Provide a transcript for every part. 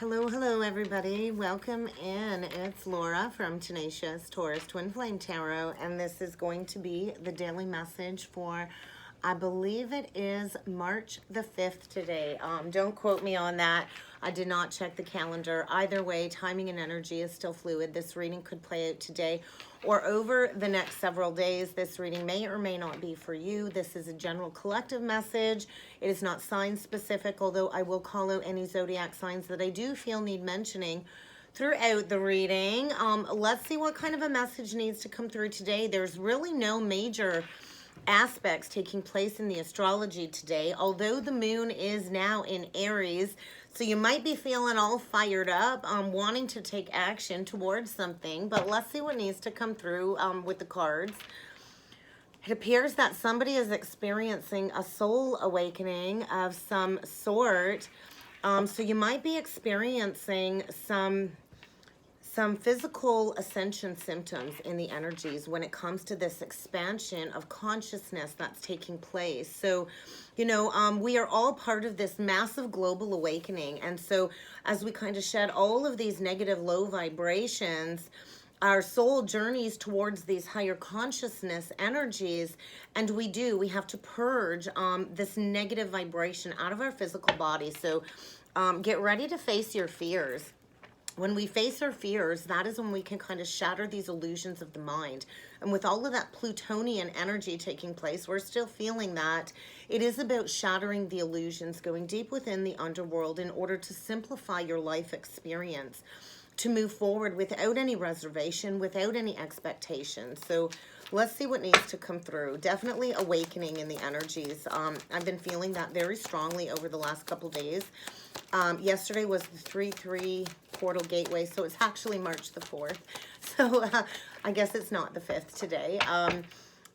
Hello, hello, everybody. Welcome in. It's Laura from Tenacious Taurus Twin Flame Tarot, and this is going to be the daily message for, I believe it is March the 5th today. Don't quote me on that. I did not check the calendar. Either way, timing and energy is still fluid. This reading could play out today or over the next several days. This reading may or may not be for you. This is a general collective message. It is not sign specific, although I will call out any zodiac signs that I do feel need mentioning throughout the reading. Let's see what kind of a message needs to come through today. There's really no major aspects taking place in the astrology today, although the moon is now in Aries, so you might be feeling all fired up, wanting to take action towards something. But let's see what needs to come through with the cards. It appears that somebody is experiencing a soul awakening of some sort. So you might be experiencing some physical ascension symptoms in the energies when it comes to this expansion of consciousness that's taking place. So, you know, we are all part of this massive global awakening. And so as we kind of shed all of these negative low vibrations, our soul journeys towards these higher consciousness energies, and we have to purge this negative vibration out of our physical body. So get ready to face your fears. When we face our fears, that is when we can kind of shatter these illusions of the mind. And with all of that Plutonian energy taking place, we're still feeling that. It is about shattering the illusions, going deep within the underworld in order to simplify your life experience, to move forward without any reservation, without any expectation. So let's see what needs to come through. Definitely awakening in the energies. I've been feeling that very strongly over the last couple of days. Yesterday was the 3-3 portal gateway, so it's actually March the 4th. So I guess it's not the 5th today.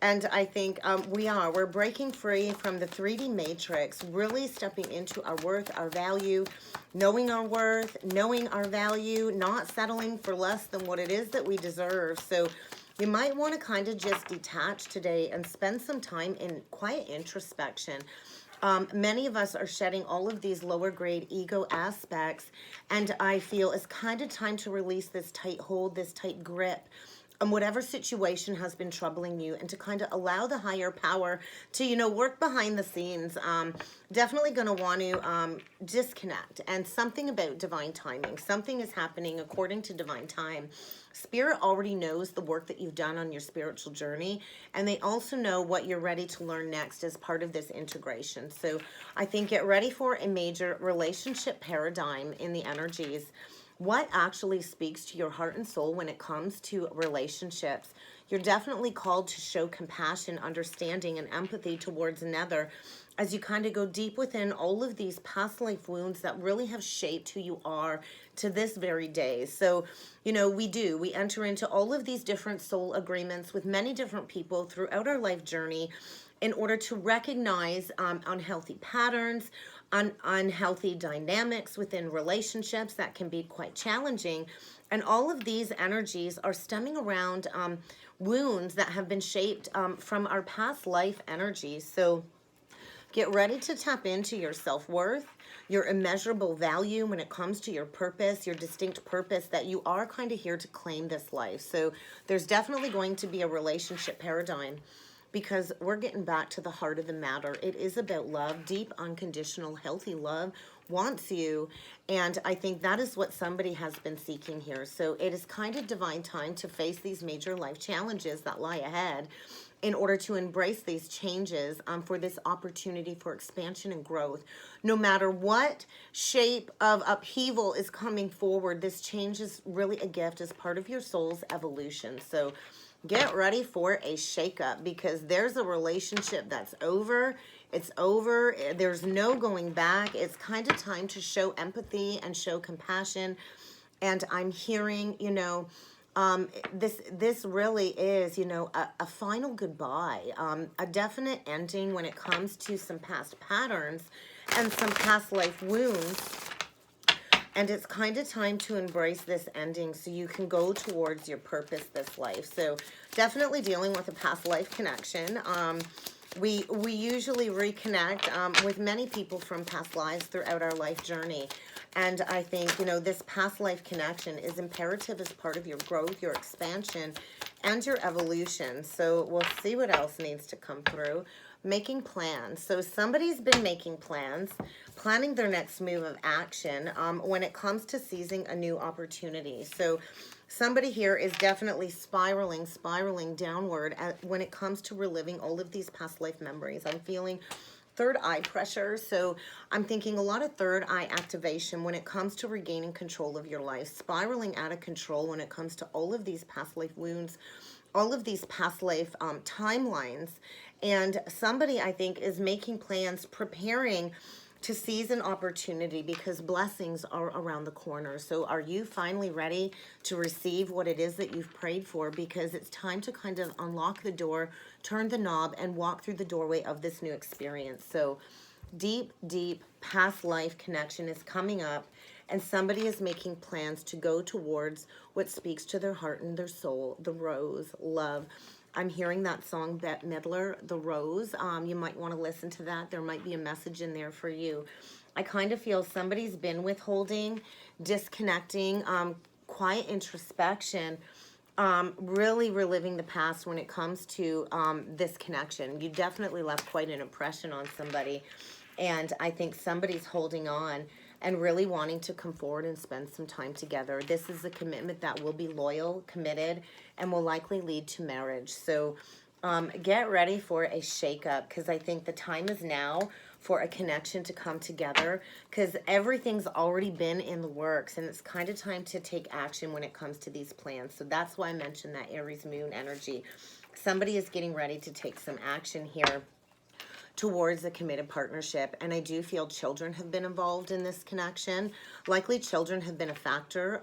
And I think we're breaking free from the 3D matrix, really stepping into our worth, our value, knowing our worth, knowing our value, not settling for less than what it is that we deserve. So you might want to kind of just detach today and spend some time in quiet introspection. Many of us are shedding all of these lower grade ego aspects, and I feel it's kind of time to release this tight hold, this tight grip on whatever situation has been troubling you, and to kind of allow the higher power to, you know, work behind the scenes. Definitely going to want to disconnect, and something about divine timing. Something is happening according to divine time. Spirit already knows the work that you've done on your spiritual journey, and they also know what you're ready to learn next as part of this integration. So I think get ready for a major relationship paradigm in the energies. What actually speaks to your heart and soul when it comes to relationships? You're definitely called to show compassion, understanding, and empathy towards another as you kind of go deep within all of these past life wounds that really have shaped who you are to this very day. So, you know, we enter into all of these different soul agreements with many different people throughout our life journey in order to recognize unhealthy patterns, unhealthy dynamics within relationships that can be quite challenging. And all of these energies are stemming around wounds that have been shaped from our past life energies. So get ready to tap into your self-worth, your immeasurable value when it comes to your purpose, your distinct purpose, that you are kind of here to claim this life. So there's definitely going to be a relationship paradigm, because we're getting back to the heart of the matter. It is about love. Deep, unconditional, healthy love wants you. And I think that is what somebody has been seeking here. So it is kind of divine time to face these major life challenges that lie ahead in order to embrace these changes for this opportunity for expansion and growth. No matter what shape of upheaval is coming forward, this change is really a gift as part of your soul's evolution. So get ready for a shakeup, because there's a relationship that's over. It's over. There's no going back. It's kind of time to show empathy and show compassion. And I'm hearing, you know, this really is, you know, a final goodbye, a definite ending when it comes to some past patterns and some past life wounds. And it's kind of time to embrace this ending so you can go towards your purpose this life. So definitely dealing with a past life connection. We usually reconnect with many people from past lives throughout our life journey. And I think, you know, this past life connection is imperative as part of your growth, your expansion, and your evolution. So we'll see what else needs to come through. Making plans. So somebody's been making plans, planning their next move of action when it comes to seizing a new opportunity. So somebody here is definitely spiraling downward when it comes to reliving all of these past life memories. I'm feeling third eye pressure. So I'm thinking a lot of third eye activation when it comes to regaining control of your life, spiraling out of control when it comes to all of these past life wounds, all of these past life timelines. And somebody, I think, is making plans, preparing to seize an opportunity because blessings are around the corner. So are you finally ready to receive what it is that you've prayed for? Because it's time to kind of unlock the door, turn the knob, and walk through the doorway of this new experience. So deep past life connection is coming up, and somebody is making plans to go towards what speaks to their heart and their soul, the rose, love. I'm hearing that song, Bette Midler, The Rose. You might want to listen to that. There might be a message in there for you. I kind of feel somebody's been withholding, disconnecting, quiet introspection, really reliving the past when it comes to this connection. You definitely left quite an impression on somebody. And I think somebody's holding on and really wanting to come forward and spend some time together. This is a commitment that will be loyal, committed, and will likely lead to marriage. So get ready for a shakeup, because I think the time is now for a connection to come together, because everything's already been in the works, and it's kind of time to take action when it comes to these plans. So that's why I mentioned that Aries moon energy. Somebody is getting ready to take some action here towards a committed partnership. And I do feel children have been involved in this connection. Likely children have been a factor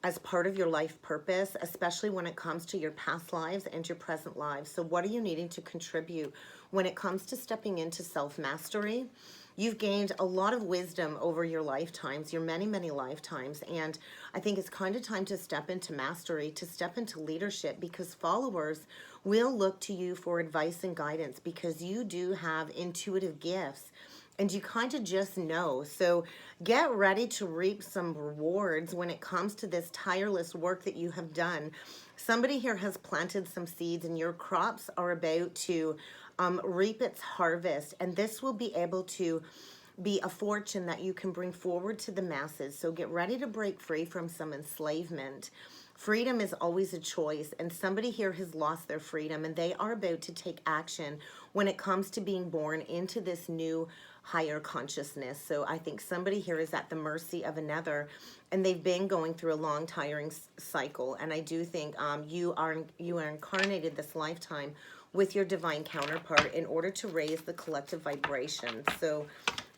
as part of your life purpose, especially when it comes to your past lives and your present lives. So what are you needing to contribute when it comes to stepping into self-mastery? You've gained a lot of wisdom over your lifetimes, your many lifetimes. And I think it's kind of time to step into mastery, to step into leadership, because followers will look to you for advice and guidance, because you do have intuitive gifts and you kind of just know. So get ready to reap some rewards when it comes to this tireless work that you have done. Somebody here has planted some seeds, and your crops are about to reap its harvest, and this will be able to be a fortune that you can bring forward to the masses. So get ready to break free from some enslavement. Freedom is always a choice, and somebody here has lost their freedom, and they are about to take action when it comes to being born into this new higher consciousness. So I think somebody here is at the mercy of another, and they've been going through a long, tiring cycle. And I do think you are incarnated this lifetime with your divine counterpart in order to raise the collective vibration. So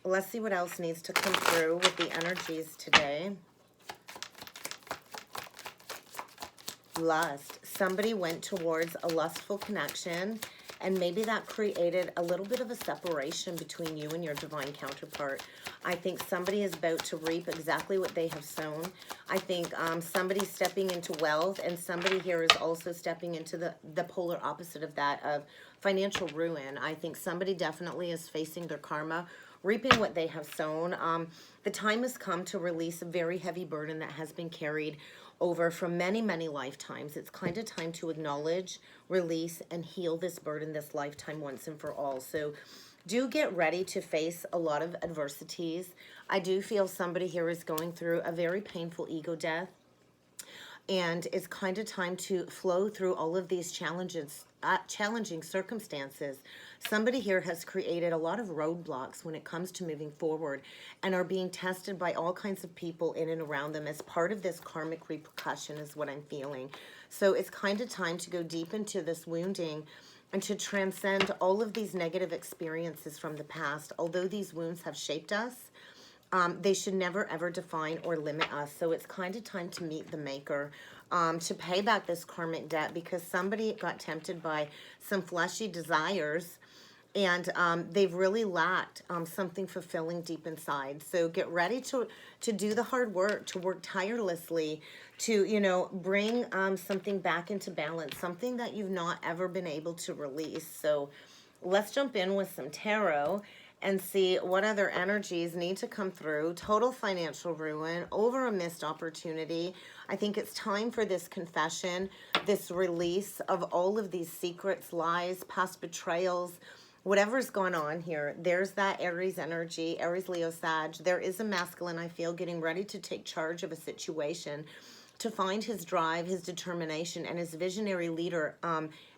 let's see what else needs to come through with the energies today. Lust. Somebody went towards a lustful connection, and maybe that created a little bit of a separation between you and your divine counterpart. I think somebody is about to reap exactly what they have sown. I think somebody's stepping into wealth, and somebody here is also stepping into the polar opposite of that, of financial ruin. I think somebody definitely is facing their karma, reaping what they have sown. The time has come to release a very heavy burden that has been carried over from many lifetimes. It's kind of time to acknowledge, release, and heal this burden this lifetime once and for all. So do get ready to face a lot of adversities. I do feel somebody here is going through a very painful ego death, and it's kind of time to flow through all of these challenging circumstances. Somebody here has created a lot of roadblocks when it comes to moving forward, and are being tested by all kinds of people in and around them as part of this karmic repercussion, is what I'm feeling. So it's kind of time to go deep into this wounding and to transcend all of these negative experiences from the past. Although these wounds have shaped us, they should never ever define or limit us. So it's kind of time to meet the maker, to pay back this karmic debt, because somebody got tempted by some fleshy desires, and they've really lacked something fulfilling deep inside. So get ready to do the hard work, to work tirelessly, to, you know, bring something back into balance, something that you've not ever been able to release. So let's jump in with some tarot and see what other energies need to come through. Total financial ruin, over a missed opportunity. I think it's time for this confession, this release of all of these secrets, lies, past betrayals, whatever's going on here. There's that Aries energy, Aries, Leo, Sag. There is a masculine, I feel, getting ready to take charge of a situation, to find his drive, his determination, and his visionary leader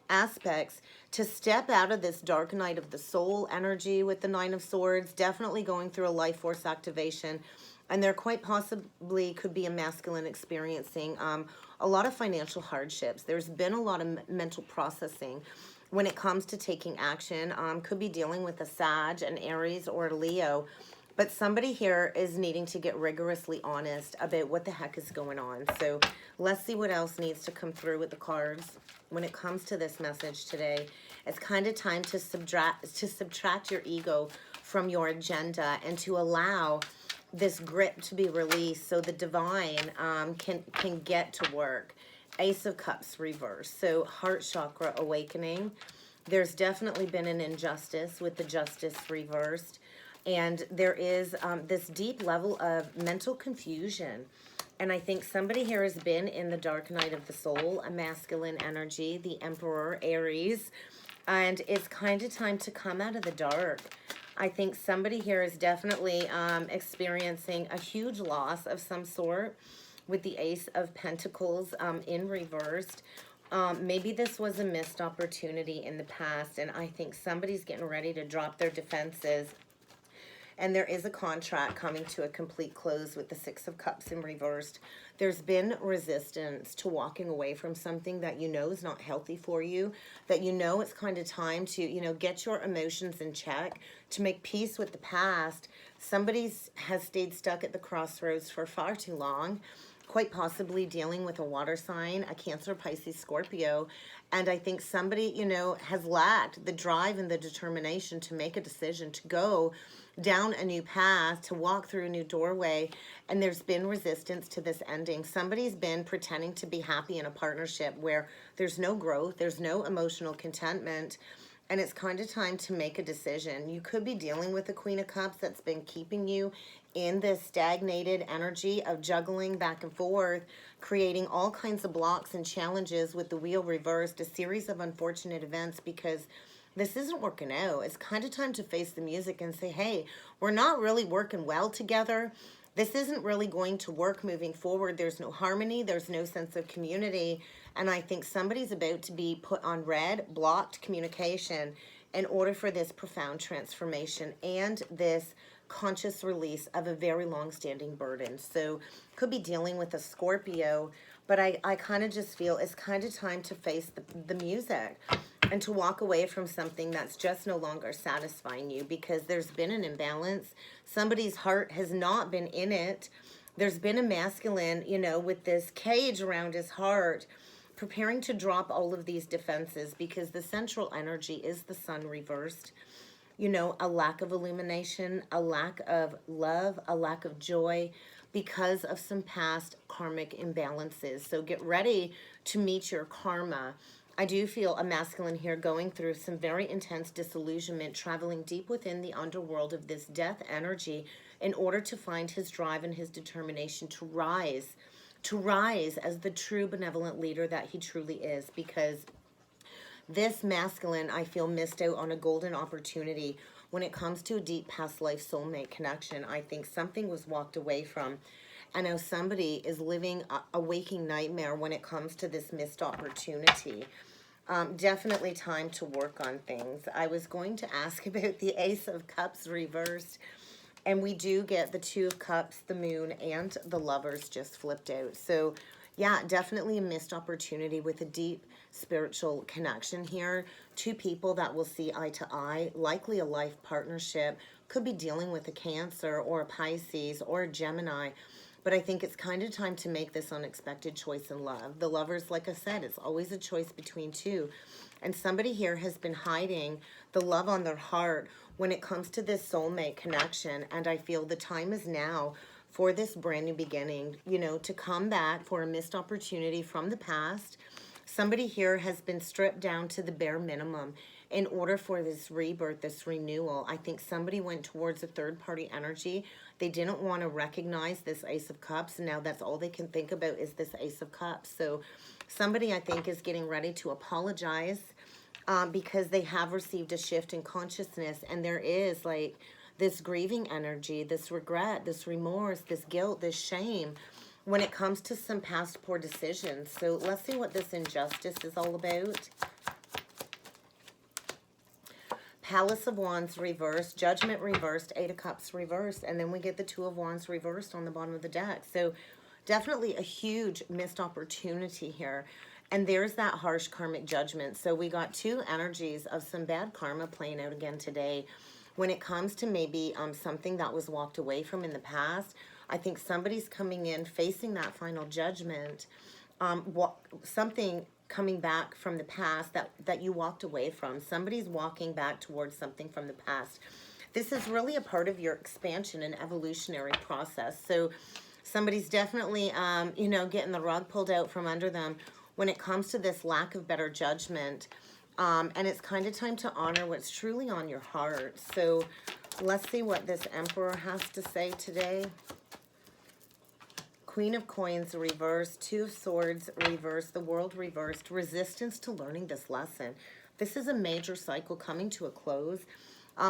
aspects, to step out of this dark night of the soul energy with the Nine of Swords, definitely going through a life force activation. And there quite possibly could be a masculine experiencing a lot of financial hardships. There's been a lot of mental processing when it comes to taking action. Could be dealing with a Sag, an Aries, or a Leo. But somebody here is needing to get rigorously honest about what the heck is going on. So let's see what else needs to come through with the cards when it comes to this message today. It's kind of time to subtract your ego from your agenda and to allow this grip to be released so the divine can get to work. Ace of Cups reversed. So heart chakra awakening. There's definitely been an injustice with the Justice reversed. And there is this deep level of mental confusion. And I think somebody here has been in the dark night of the soul, a masculine energy, the Emperor, Aries. And it's kind of time to come out of the dark. I think somebody here is definitely experiencing a huge loss of some sort with the Ace of Pentacles in reversed. Maybe this was a missed opportunity in the past. And I think somebody's getting ready to drop their defenses. And there is a contract coming to a complete close with the Six of Cups in reversed. There's been resistance to walking away from something that you know is not healthy for you, that you know it's kind of time to, you know, get your emotions in check, to make peace with the past. Somebody has stayed stuck at the crossroads for far too long, quite possibly dealing with a water sign, a Cancer, Pisces, Scorpio. And I think somebody, you know, has lacked the drive and the determination to make a decision, to go down a new path, to walk through a new doorway. And there's been resistance to this ending. Somebody's been pretending to be happy in a partnership where there's no growth, there's no emotional contentment. And it's kind of time to make a decision. You could be dealing with the Queen of Cups that's been keeping you in this stagnated energy of juggling back and forth, creating all kinds of blocks and challenges with the wheel reversed, a series of unfortunate events, because this isn't working out. It's kind of time to face the music and say, hey, we're not really working well together. This isn't really going to work moving forward. There's no harmony. There's no sense of community. And I think somebody's about to be put on red, blocked communication in order for this profound transformation and this conscious release of a very long-standing burden. So could be dealing with a Scorpio, but I kind of just feel it's kind of time to face the music and to walk away from something that's just no longer satisfying you, because there's been an imbalance. Somebody's heart has not been in it. There's been a masculine, you know, with this cage around his heart, preparing to drop all of these defenses, because the central energy is the Sun reversed. You know, a lack of illumination, a lack of love, a lack of joy, because of some past karmic imbalances. So get ready to meet your karma. I do feel a masculine here going through some very intense disillusionment, traveling deep within the underworld of this death energy in order to find his drive and his determination to rise as the true benevolent leader that he truly is. Because this masculine, I feel, missed out on a golden opportunity when it comes to a deep past life soulmate connection. I think something was walked away from. I know somebody is living a waking nightmare when it comes to this missed opportunity. Definitely time to work on things. I was going to ask about the Ace of Cups reversed, and we do get the Two of Cups, the Moon, and the Lovers just flipped out. So yeah, definitely a missed opportunity with a deep spiritual connection here. Two people that will see eye to eye, likely a life partnership, could be dealing with a Cancer or a Pisces or a Gemini. But I think it's kind of time to make this unexpected choice in love. The Lovers, like I said, it's always a choice between two. And somebody here has been hiding the love on their heart when it comes to this soulmate connection. And I feel the time is now for this brand new beginning, you know, to come back for a missed opportunity from the past. Somebody here has been stripped down to the bare minimum in order for this rebirth, this renewal. I think somebody went towards a third-party energy. They didn't want to recognize this Ace of Cups. And now that's all they can think about is this Ace of Cups. So somebody, I think, is getting ready to apologize because they have received a shift in consciousness. And there is like this grieving energy, this regret, this remorse, this guilt, this shame when it comes to some past poor decisions. So let's see what this injustice is all about. Palace of Wands reversed, Judgment reversed, Eight of Cups reversed, and then we get the Two of Wands reversed on the bottom of the deck. So definitely a huge missed opportunity here. And there's that harsh karmic judgment. So we got two energies of some bad karma playing out again today. When it comes to maybe something that was walked away from in the past, I think somebody's coming in, facing that final judgment, something coming back from the past that you walked away from. Somebody's walking back towards something from the past. This is really a part of your expansion and evolutionary process. So somebody's definitely, you know, getting the rug pulled out from under them when it comes to this lack of better judgment. And it's kind of time to honor what's truly on your heart. So let's see what this Emperor has to say today. Queen of Coins reversed, Two of Swords reversed, the World reversed, resistance to learning this lesson. This is a major cycle coming to a close.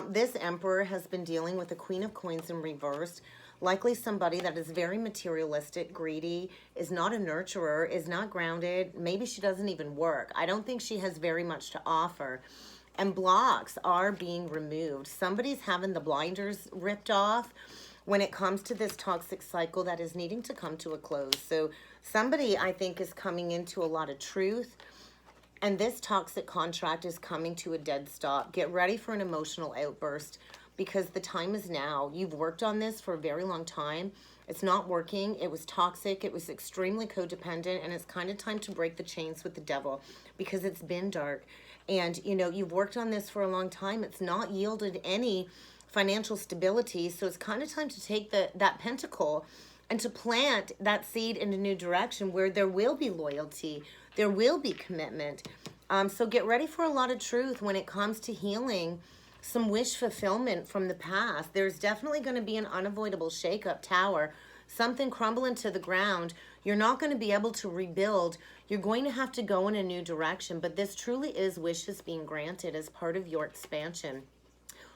This Emperor has been dealing with the Queen of Coins in reversed, likely somebody that is very materialistic, greedy, is not a nurturer, is not grounded. Maybe she doesn't even work. I don't think she has very much to offer. And blocks are being removed. Somebody's having the blinders ripped off when it comes to this toxic cycle that is needing to come to a close. So somebody, I think, is coming into a lot of truth, and this toxic contract is coming to a dead stop. Get ready for an emotional outburst because the time is now. You've worked on this for a very long time. It's not working. It was toxic. It was extremely codependent, and it's kind of time to break the chains with the devil because it's been dark. And, you know, you've worked on this for a long time. It's not yielded any financial stability, so it's kind of time to take that pentacle and to plant that seed in a new direction where there will be loyalty, there will be commitment. So get ready for a lot of truth when it comes to healing some wish fulfillment from the past. There's definitely going to be an unavoidable shakeup, tower, something crumbling to the ground. You're not going to be able to rebuild. You're going to have to go in a new direction, but this truly is wishes being granted as part of your expansion.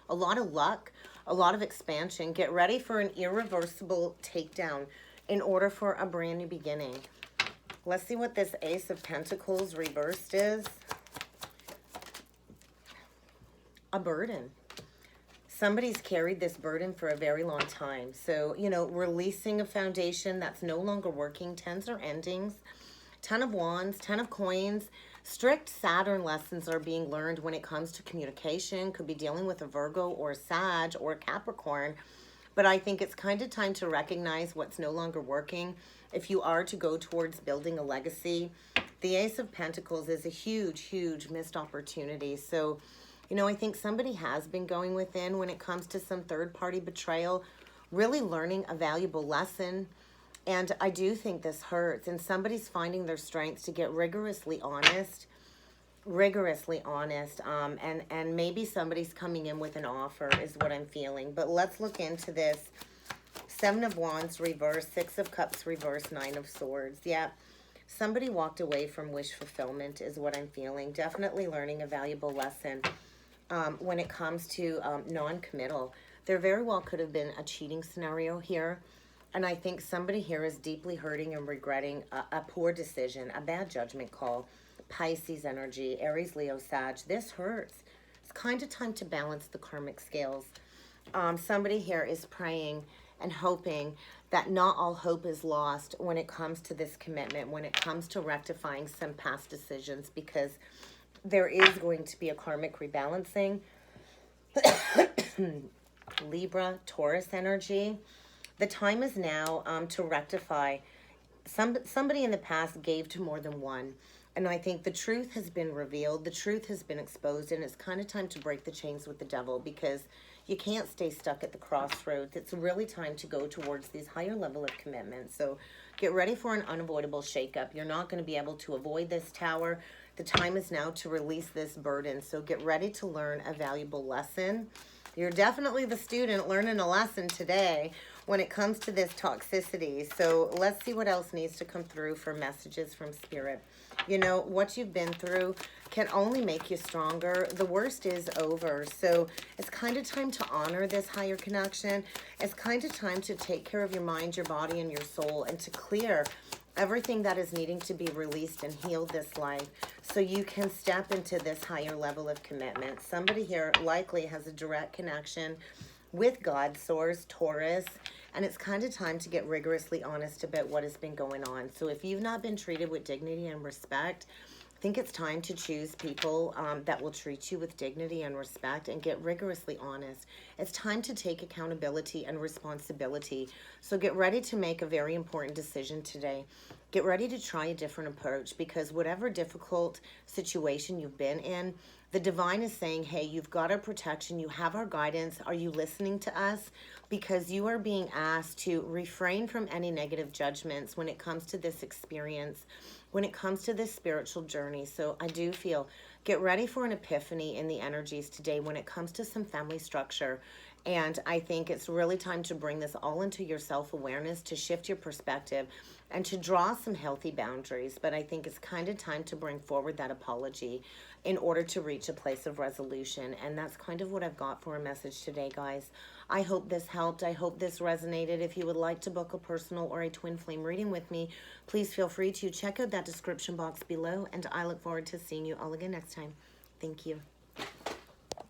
A lot of luck, a lot of expansion. Get ready for an irreversible takedown in order for a brand new beginning. Let's see what this Ace of Pentacles reversed is. A burden. Somebody's carried this burden for a very long time. So, you know, releasing a foundation that's no longer working. Tens are endings. Ten of Wands, Ten of Coins. Strict Saturn lessons are being learned when it comes to communication. Could be dealing with a Virgo or a Sag or a Capricorn. But I think it's kind of time to recognize what's no longer working if you are to go towards building a legacy. The Ace of Pentacles is a huge, huge missed opportunity. So, you know, I think somebody has been going within when it comes to some third-party betrayal, really learning a valuable lesson. And I do think this hurts, and somebody's finding their strength to get rigorously honest, and maybe somebody's coming in with an offer is what I'm feeling. But let's look into this. Seven of Wands reverse, Six of Cups reverse, Nine of Swords. Yeah, somebody walked away from wish fulfillment is what I'm feeling. Definitely learning a valuable lesson when it comes to non-committal. There very well could have been a cheating scenario here. And I think somebody here is deeply hurting and regretting a poor decision, a bad judgment call. Pisces energy, Aries, Leo, Sag. This hurts. It's kind of time to balance the karmic scales. Somebody here is praying and hoping that not all hope is lost when it comes to this commitment, when it comes to rectifying some past decisions, because there is going to be a karmic rebalancing. Libra, Taurus energy. The time is now to rectify. Somebody in the past gave to more than one. And I think the truth has been revealed. The truth has been exposed. And it's kind of time to break the chains with the devil because you can't stay stuck at the crossroads. It's really time to go towards these higher level of commitments. So get ready for an unavoidable shakeup. You're not going to be able to avoid this, tower. The time is now to release this burden. So get ready to learn a valuable lesson. You're definitely the student learning a lesson today when it comes to this toxicity. So let's see what else needs to come through for messages from Spirit. You know, what you've been through can only make you stronger. The worst is over. So it's kind of time to honor this higher connection. It's kind of time to take care of your mind, your body, and your soul, and to clear everything that is needing to be released and healed this life so you can step into this higher level of commitment. Somebody here likely has a direct connection with God, Source, Taurus, and it's kind of time to get rigorously honest about what has been going on. So if you've not been treated with dignity and respect, I think it's time to choose people that will treat you with dignity and respect and get rigorously honest. It's time to take accountability and responsibility. So get ready to make a very important decision today. Get ready to try a different approach, because whatever difficult situation you've been in, the divine is saying, hey, you've got our protection. You have our guidance. Are you listening to us? Because you are being asked to refrain from any negative judgments when it comes to this experience, when it comes to this spiritual journey. So I do feel, get ready for an epiphany in the energies today when it comes to some family structure. And I think it's really time to bring this all into your self-awareness, to shift your perspective and to draw some healthy boundaries. But I think it's kind of time to bring forward that apology in order to reach a place of resolution. And that's kind of what I've got for a message today, guys. I hope this helped. I hope this resonated. If you would like to book a personal or a twin flame reading with me, please feel free to check out that description box below. And I look forward to seeing you all again next time. Thank you.